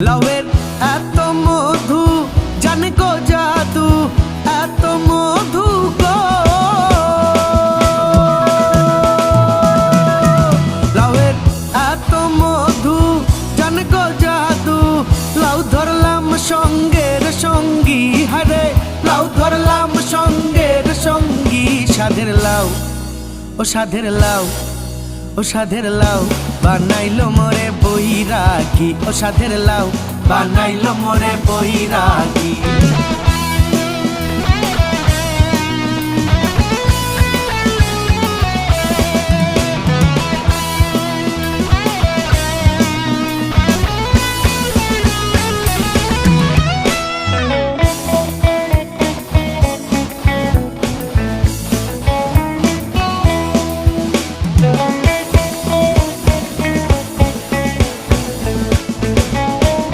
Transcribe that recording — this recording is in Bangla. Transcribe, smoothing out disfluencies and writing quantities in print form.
লাউয়ের এত মধু জানে গো জাদু, এত মধু গো। লাউয়ের এত মধু জানে গো জাদু, লাউ ধরলাম সঙ্গের সঙ্গী, হারে লাউ ধরলাম সঙ্গের সঙ্গী। সাধের লাউ ও সাধের লাউ, ও সাধের লাউ বানাইলো মোরে বৈরাগী, ও সাধের লাউ বানাইলো মোরে বৈরাগী।